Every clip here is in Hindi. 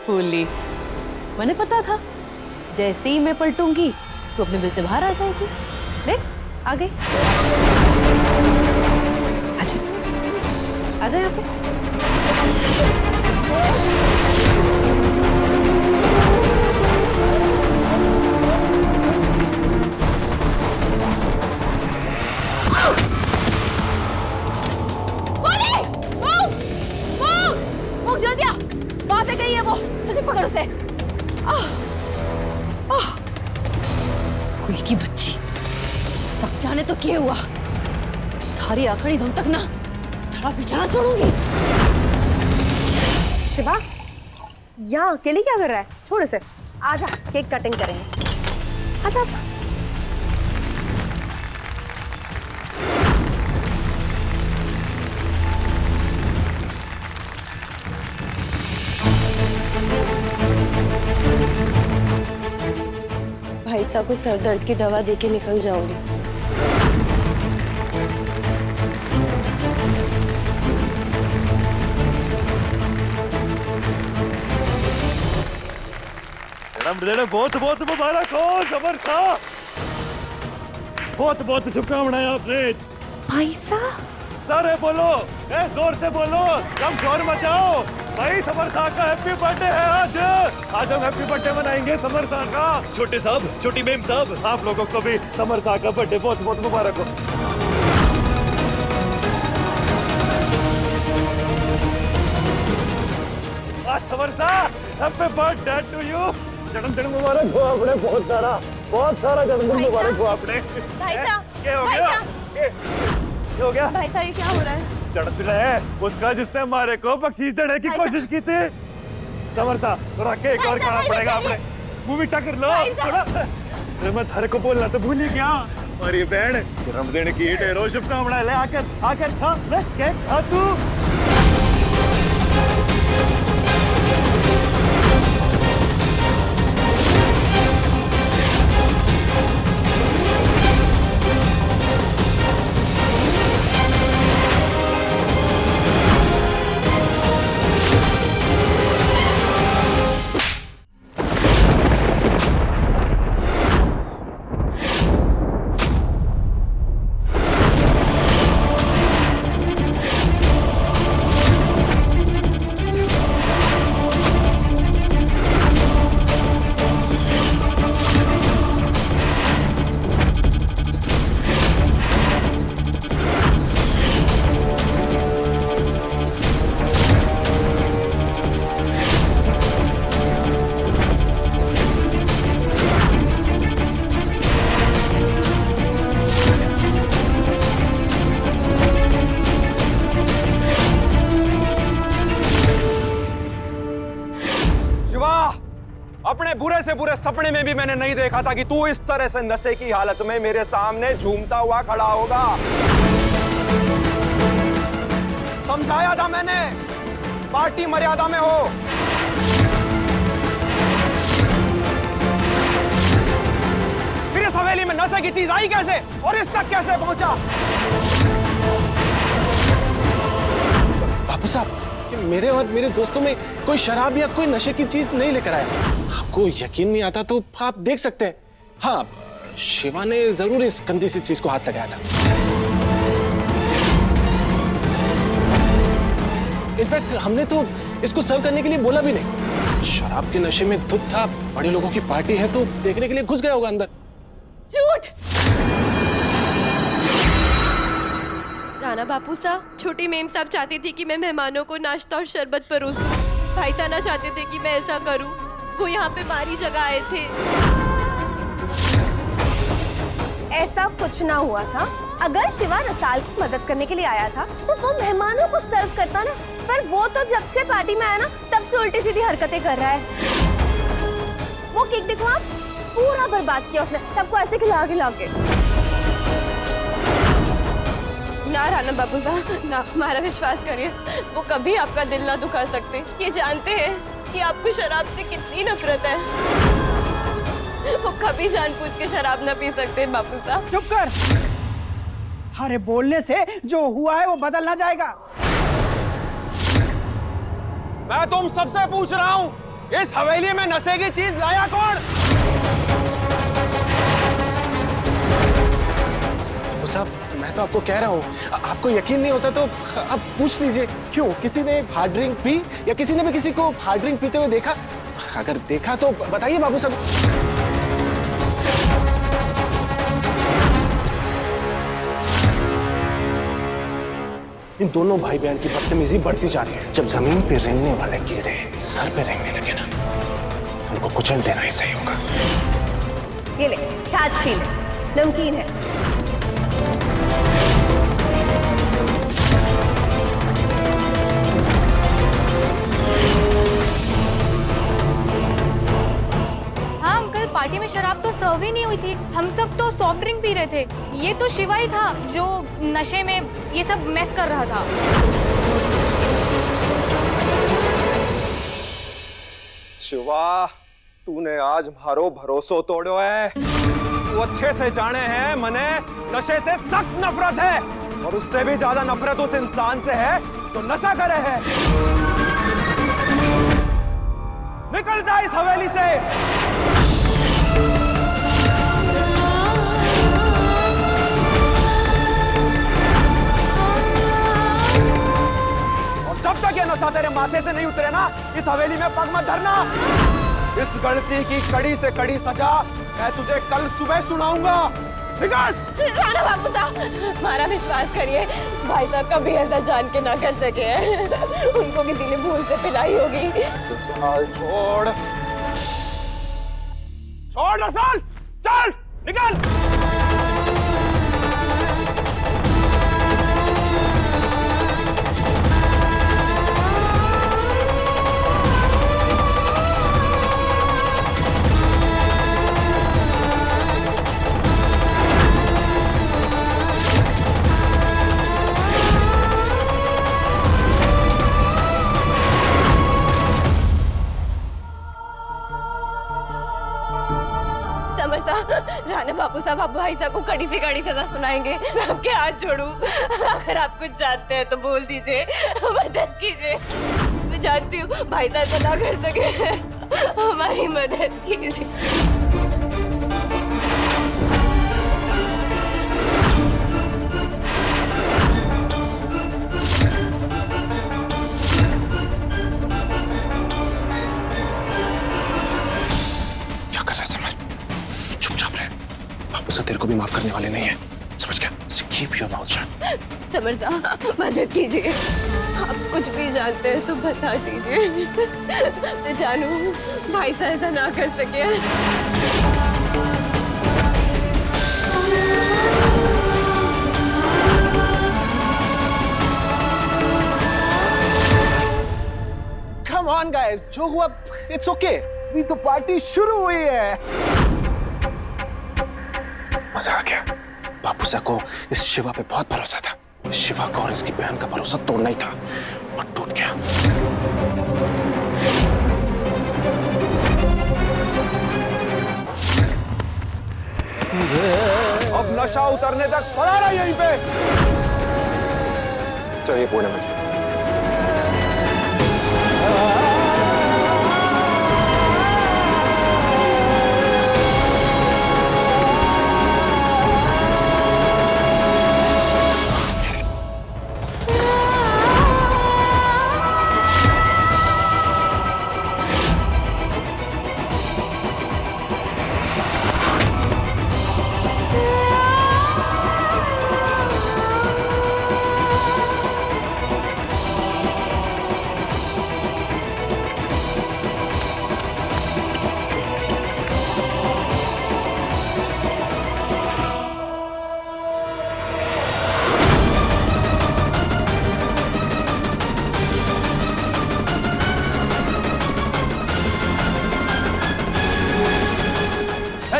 फूली, मैंने पता था जैसे ही मैं पलटूंगी तो अपने बिल से बाहर आ जाएगी। देख आ गई। आजा आजा यहाँ पे। जल्दी आ, वहां पे गई है वो, जल्दी पकड़ उसे। हुई की बच्ची, सब जाने तो क्या हुआ। थारी आखिरी दम तक ना थोड़ा पीछा ना छोड़ूंगी। शिवा, यहाँ अकेली क्या कर रहा है? छोड़ इसे, आजा केक कटिंग करेंगे। आजा आजा। भाई साहब को सर दर्द की दवा देके निकल जाऊंगी। बहुत बहुत मुबारक हो जबर साहब, बहुत बहुत शुभकामनाएं आपने। भाई साहब सारे बोलो, जोर से बोलो, सब जोर मचाओ। भाई समर शाह का हैप्पी बर्थडे है आज। आज हम हैप्पी बर्थडे मनाएंगे समर शाह का। छोटे साहब, छोटी मेम साहब, आप लोगों को भी समर शाह का बर्थडे बहुत बहुत मुबारक हो। आज Samar Shah happy birthday to you. जन्मदिन मुबारक हो आपने, बहुत सारा जन्मदिन मुबारक हो आपने। भाई साहब, क्या हो गया? क्या हो गया? भाई साहब ये क्या हो रहा है? जन्मदिन है उसका जिसने हमारे को बख्शीश देने की कोशिश की थी। समर साहब थोड़ा केक और खाना पड़ेगा आपने। मुंह मीठा कर लो थोड़ा। अरे मैं थारे को बोलना तो भूल ही गया। और ये बहन जन्मदिन की ढेरों शुभकामनाएं। ले आकर खा, ले केक खा तू। अपने बुरे से बुरे सपने में भी मैंने नहीं देखा था कि तू इस तरह से नशे की हालत में मेरे सामने झूमता हुआ खड़ा होगा। समझाया था मैंने, पार्टी मर्यादा में हो। फिर इस हवेली में नशे की चीज आई कैसे और इस तक कैसे पहुंचा? बापू साहब, मेरे और मेरे दोस्तों में कोई शराब या कोई नशे की चीज नहीं लेकर आया। आपको यकीन नहीं आता तो आप देख सकते हैं। हाँ, शिवा ने जरूर इस गंदी सी चीज को हाथ लगाया था। इनफैक्ट हमने तो इसको सर्व करने के लिए बोला भी नहीं। शराब के नशे में धुत था, बड़े लोगों की पार्टी है तो देखने के लिए घुस गया होगा अंदर। झूठ। राणा बापू साहब, छोटी मेम साहब चाहती थी कि मैं मेहमानों को नाश्ता और शरबत परोसूं। भाई साहब ना चाहते थे कि मैं ऐसा करूं। वो यहाँ पे बाहरी जगह आए थे। ऐसा कुछ ना हुआ था। अगर शिवा रसाल की मदद करने के लिए आया था तो वो मेहमानों को सर्व करता ना। पर वो तो जब से पार्टी में आया ना तब से उल्टी सीधी हरकतें कर रहा है। वो केक देखो आप, पूरा बर्बाद किया उसने, सबको ऐसे खिला के। ना राणा बाबू साहब, ना, हमारा विश्वास करिए, वो कभी आपका दिल ना दुखा सकते। ये जानते हैं कि आपको शराब से कितनी नफरत है। वो कभी जानबूझ के शराब न पी सकते बापू साहब। चुप कर। अरे बोलने से जो हुआ है वो बदल ना जाएगा। मैं तुम सबसे पूछ रहा हूँ, इस हवेली में नशे की चीज लाया कौन? तो साहब मैं तो आपको कह रहा हूँ, आपको यकीन नहीं होता तो आप पूछ लीजिए क्यों किसी ने हार्ड ड्रिंक पी या किसी ने भी किसी को हार्ड ड्रिंक पीते हुए देखा? अगर देखा तो बताइए बाबू साहब। इन दोनों भाई बहन की बदतमीजी बढ़ती जा रही है। जब जमीन पे रेंगने वाले कीड़े सर पे रेंगने लगे ना, तो उनको कुचल देना ही सही होगा। ये ले, छाछ पी ले, नमकीन है। हाँ अंकल, पार्टी में शराब तो सर्व ही नहीं हुई थी। हम सब तो सॉफ्ट ड्रिंक पी रहे थे। ये तो शिवा ही था जो नशे में ये सब मैस कर रहा था। शिवा, तूने आज मारो भरोसो तोड़ो है। तू अच्छे से जाने हैं मने नशे से सख्त नफरत है, और उससे भी ज्यादा नफरत उस इंसान से है जो नशा करे है। निकल जा इस हवेली से। और जब तक ये नशा तेरे माथे से नहीं उतरे ना, इस हवेली में पग मत धरना। इस गलती की कड़ी से कड़ी सजा मैं तुझे कल सुबह सुनाऊंगा। निकल। राणा बाबू साहब, हमारा विश्वास करिए, भाई साहब कभी ऐसा जान के ना कर सके हैं। उनको किसी ने भूल से पिलाई होगी। रसाल छोड़, छोड़ रसाल, चल निकल। राणा बाबू साहब, आप भाई साहब को कड़ी से कड़ी सजा सुनाएंगे। मैं आपके हाथ जोड़ूं, अगर आप कुछ जानते हैं तो बोल दीजिए, मदद कीजिए। मैं जानती हूँ भाई साहब तो ना कर सके, हमारी मदद कीजिए। क्या कर रहा है समर? चुपचाप रहे, बाबू साहब तेरे को भी माफ करने वाले नहीं है, समझ गया? Keep your mouth shut. Summer साहब, मदद कीजिए। आप कुछ भी जानते हैं तो बता दीजिए। मैं जानूं भाई साहब ऐसा ना कर सके। कम ऑन गाइस, जो हुआ इट्स ओके। अभी तो पार्टी शुरू हुई है। मजा आ गया। बाबू साहब को इस शिवा पे बहुत भरोसा था। इस शिवा को और इसकी बहन का भरोसा तोड़ना ही था और टूट गया। अब नशा उतरने तक पड़ा रहा यहीं पे। चलिए पूर्णिमा जी।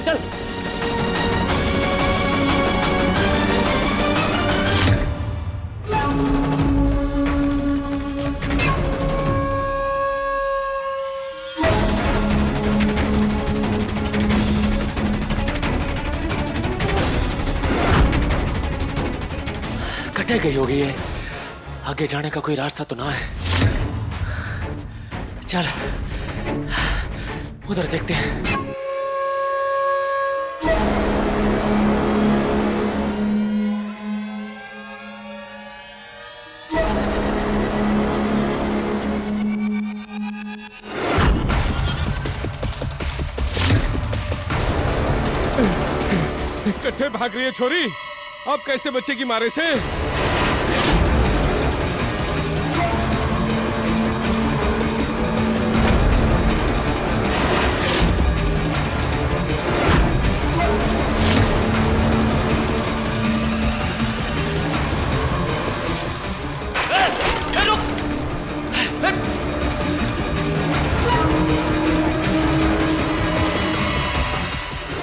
चल। कटे गई होगी ये, आगे जाने का कोई रास्ता तो ना है। चल उधर देखते हैं। कट्ठे भाग रही है छोरी, अब कैसे बचेगी मारे से?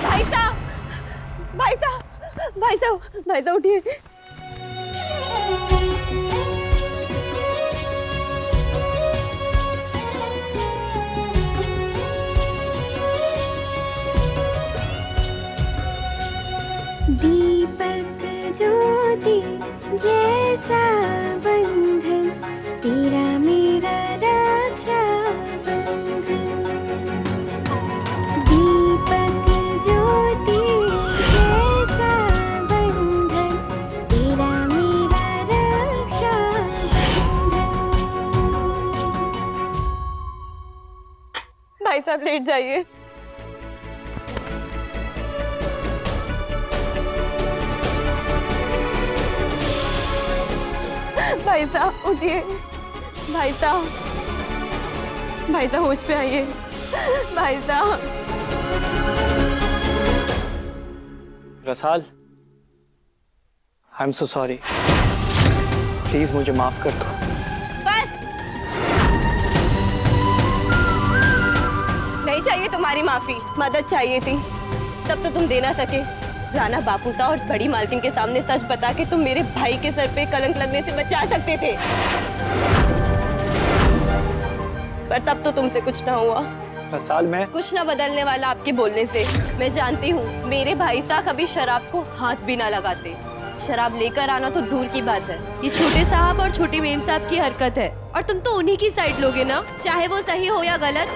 भाई साहब, भाई साहब, भाई साहब, भाई साहब उठिए। दीपक ज्योति जैसा बंधन, तेरा मेरा रक्षा बंधन। दीपक ज्योति जैसा बंधन, तेरा मेरा रक्षा बंधन। भाई साहब लेट जाइए। भाई साहब उठिए। भाई साहब, भाई साहब होश पे आइए। भाई साहब। Rasal, I am so sorry, please मुझे माफ कर दो। बस, नहीं चाहिए तुम्हारी माफी, मदद चाहिए थी, तब तो तुम दे ना सके। राणा बापूसा और बड़ी मालकिन के सामने सच बता के तुम मेरे भाई के सर पे कलंक लगने से बचा सकते थे, पर तब तो तुमसे कुछ ना हुआ। रसाल, मैं कुछ ना बदलने वाला आपके बोलने से। मैं जानती हूँ मेरे भाई साहब कभी शराब को हाथ भी ना लगाते। शराब लेकर आना तो दूर की बात है, ये छोटे साहब और छोटी मेम साहब की हरकत है, और तुम तो उन्हीं की साइड लोगे ना, चाहे वो सही हो या गलत,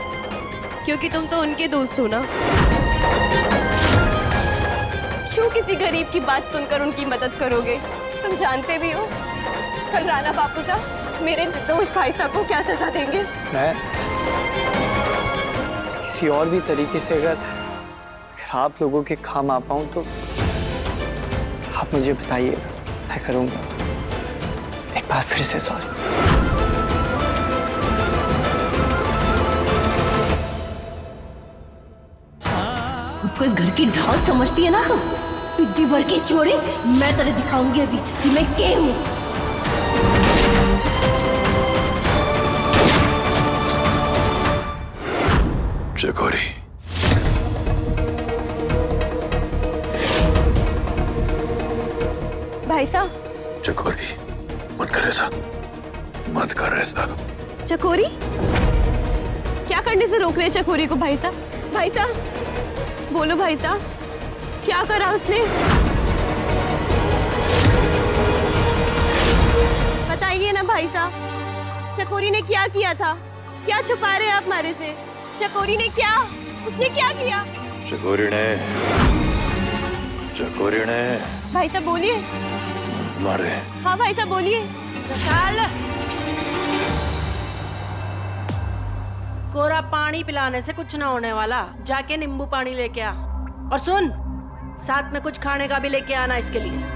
क्योंकि तुम तो उनके दोस्त हो ना। क्यों किसी गरीब की बात सुनकर उनकी मदद करोगे? तुम जानते भी हो कल राणा बापूसा मेरे निर्दोष भाई साहब को क्या सजा देंगे। मैं किसी और भी तरीके से अगर आप लोगों के काम आ पाऊं तो आप मुझे बताइएगा, मैं करूंगा। एक बार फिर से सॉरी। खुद को इस घर की ढाल समझती है ना तुम? पिद्दी भर की चोरी, मैं तेरे दिखाऊंगी अभी कि मैं के हूँ। चकोरी, भाई साहब। चकोरी, मत कर ऐसा, मत कर ऐसा। चकोरी? क्या करने से रोक रहे हैं चकोरी को भाई साहब? भाई साहब बोलो भाई साहब, क्या करा उसने? बताइए ना भाई साहब, चकोरी ने क्या किया था? क्या छुपा रहे हैं आप हमारे से? चकोरी ने क्या, उसने क्या किया? चकोरी ने भाई साहब बोलिए। मारे। हाँ भाई साहब बोलिए। कोरा पानी पिलाने से कुछ ना होने वाला, जाके नींबू पानी लेके आ, और सुन, साथ में कुछ खाने का भी लेके आना इसके लिए।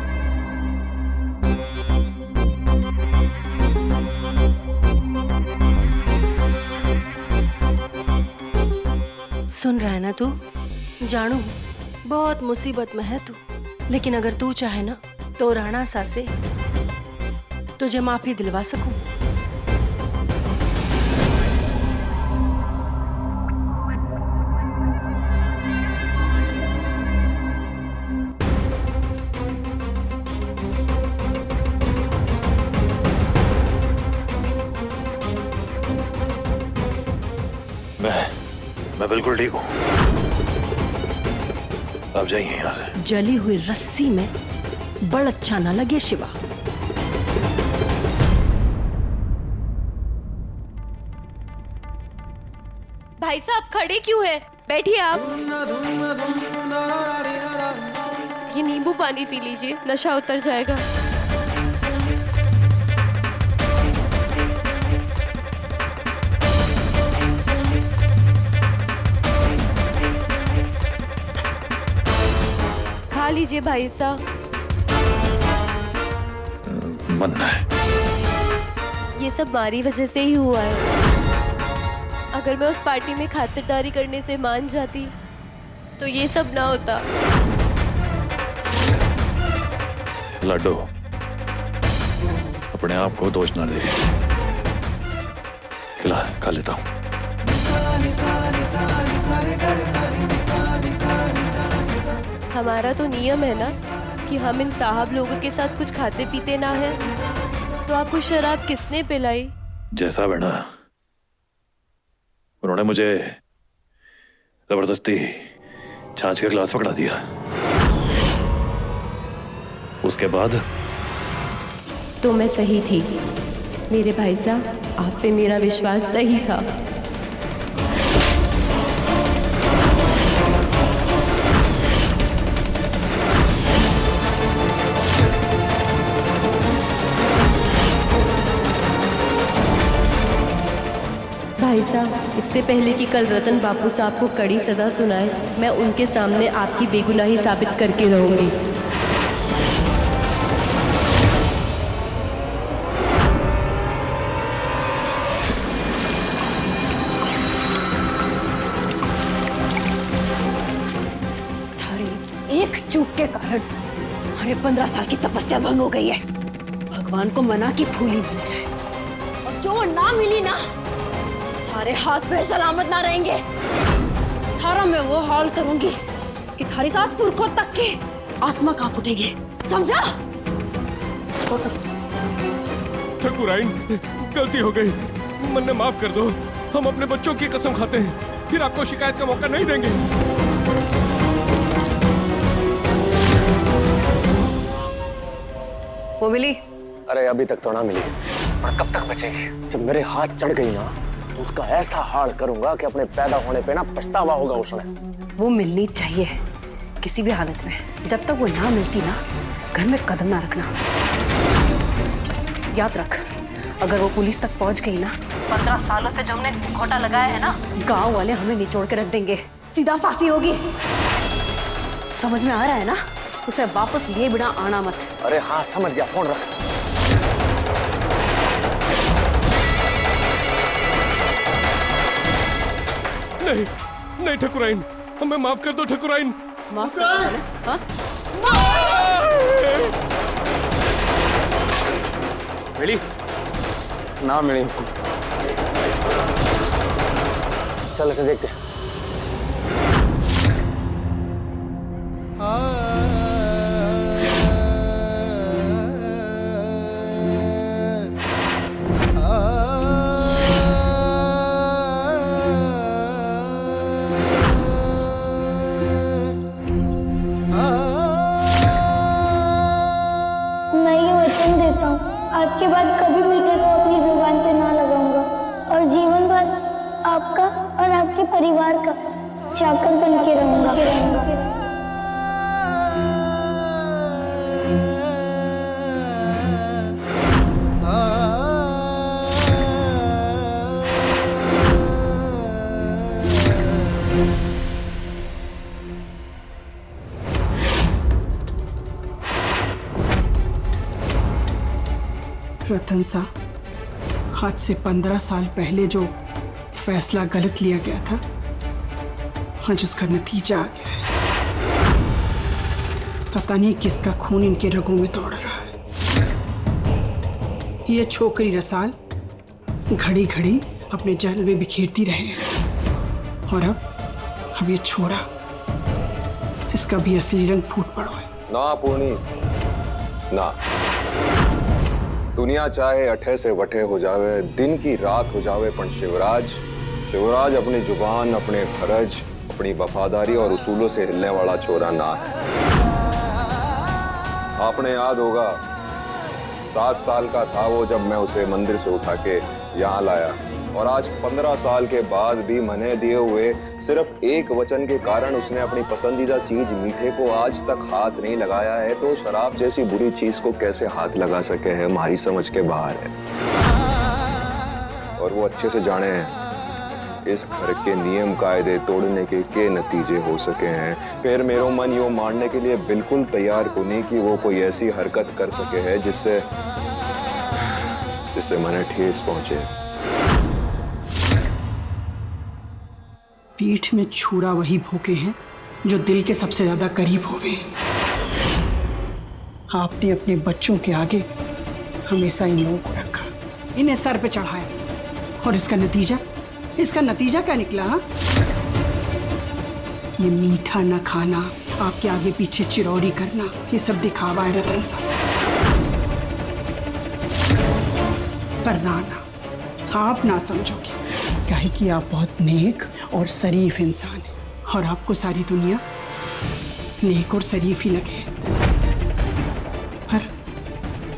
सुन रहा है ना तू? जानू बहुत मुसीबत में है तू, लेकिन अगर तू चाहे ना तो राणा सा से तुझे माफी दिलवा सकूं। मैं बिल्कुल ठीक हूँ। आप जाइए यहाँ से। जली हुई रस्सी में बड़ अच्छा ना लगे शिवा। भाई साहब खड़े क्यों हैं? बैठिए आप। ये नींबू पानी पी लीजिए, नशा उतर जाएगा। खा लीजिए भाई साहब। मन्ना है। ये सब हमारी वजह से ही हुआ है। अगर मैं उस पार्टी में खातिरदारी करने से मान जाती तो ये सब ना होता। लड्डू, अपने आप को दोष ना दे। खा लेता हूँ। हमारा तो नियम है ना कि हम इन साहब लोगों के साथ कुछ खाते पीते ना है। तो आपको शराब किसने पिलाई? जैसा बेटा, उन्होंने मुझे जबरदस्ती छाछ का गिलास पकड़ा दिया। उसके बाद तो मैं सही थी मेरे भाई साहब, आप पे मेरा विश्वास सही था। भाई साहब, इससे पहले कि कल रतन बापू साहब को कड़ी सजा सुनाए, मैं उनके सामने आपकी बेगुनाही साबित करके रहूंगी। एक चूक के कारण हमारे 15 साल की तपस्या भंग हो गई है। भगवान को मना कि फूली मिल जाए, और जो ना मिली ना, थारे हाथ पैर सलामत ना रहेंगे। थारा मैं वो हाल करूंगी कि थारी सास पुरखों तक की आत्मा कांप उठेगी, समझा? ठकुराइन, गलती हो गई, मन्ने माफ कर दो। हम अपने बच्चों की कसम खाते हैं, फिर आपको शिकायत का मौका नहीं देंगे। वो मिली? अरे अभी तक तो ना मिली, पर कब तक बचेगी? जब मेरे हाथ चढ़ गई ना, तो उसका ऐसा हाल करूंगा कि अपने पैदा होने पे ना पछतावा होगा उसमें। वो मिलनी चाहिए किसी भी हालत में। जब तक वो ना मिलती ना, घर में कदम ना रखना। याद रख, अगर वो पुलिस तक पहुंच गई ना, 15 सालों से जो हमने घोटा लगाया है ना, गांव वाले हमें निचोड़ के रख देंगे। सीधा फांसी होगी। समझ में आ रहा है ना? उसे वापस लिए बिना आना मत। अरे हाँ समझ गया, फोन रख। नहीं नहीं ठकुराइन, हमें माफ कर दो ठकुराइन। माफ कर दो? हाँ? मिली ना मिली? चल देखते हैं। आपके बाद कभी मीठे को अपनी जुबान पे ना लगाऊंगा, और जीवन भर आपका और आपके परिवार का चाकर बन के रहूंगा। रतन सा, आज से 15 साल पहले जो फैसला गलत लिया गया था, आज उसका नतीजा आ गया है। पता नहीं किसका खून इनके रगों में दौड़ रहा है। ये छोकरी रसाल घड़ी घड़ी अपने जलवे बिखेरती रहे हैं, और अब ये छोरा, इसका भी असली रंग फूट पड़ो है। ना पूर्णी ना, दुनिया चाहे अठे से वठे हो जावे, दिन की रात हो जावे, पर शिवराज अपनी जुबान, अपने फर्ज, अपनी वफादारी और उसूलों से हिलने वाला छोरा ना है। आपने याद होगा, 7 साल का था वो जब मैं उसे मंदिर से उठा के यहाँ लाया और आज 15 साल के बाद भी मने दिए हुए सिर्फ एक वचन के कारण उसने अपनी पसंदीदा चीज मीठे को आज तक हाथ नहीं लगाया है, तो शराब जैसी बुरी चीज को कैसे हाथ लगा सके है हमारी समझ के बाहर है। और वो अच्छे से जाने हैं इस घर के नियम कायदे तोड़ने के नतीजे हो सके हैं। फिर मेरो मन यो मानने के लिए बिल्कुल तैयार को नहीं कि वो कोई ऐसी हरकत कर सके है जिससे मने ठेस पहुंचे। पीठ में छुरा वही भोगे हैं जो दिल के सबसे ज्यादा करीब होवे। आपने अपने बच्चों के आगे हमेशा इन लोगों को रखा, इन्हें सर पे चढ़ाया, और इसका नतीजा क्या निकला? हा? ये मीठा न खाना, आपके आगे पीछे चिरौरी करना, ये सब दिखावा है रतन साहब। पर ना आप ना समझोगे, क्या है कि आप बहुत नेक और शरीफ इंसान हैं, और आपको सारी दुनिया नेक और शरीफ ही लगे।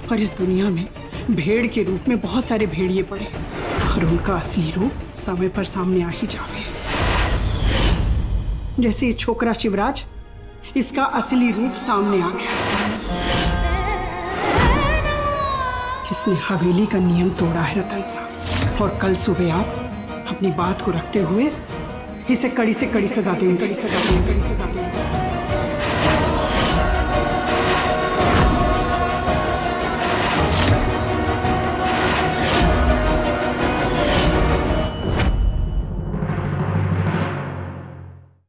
पर इस दुनिया में भेड़ के रूप में बहुत सारे भेड़िए पड़े, और उनका असली रूप समय पर सामने आ ही जावे। जैसे ये छोकरा शिवराज, इसका असली रूप सामने आ गया। किसने हवेली का नियम तोड़ा है रतन साहब, और कल सुबह आप अपनी बात को रखते हुए इसे कड़ी से कड़ी सजा देंगे।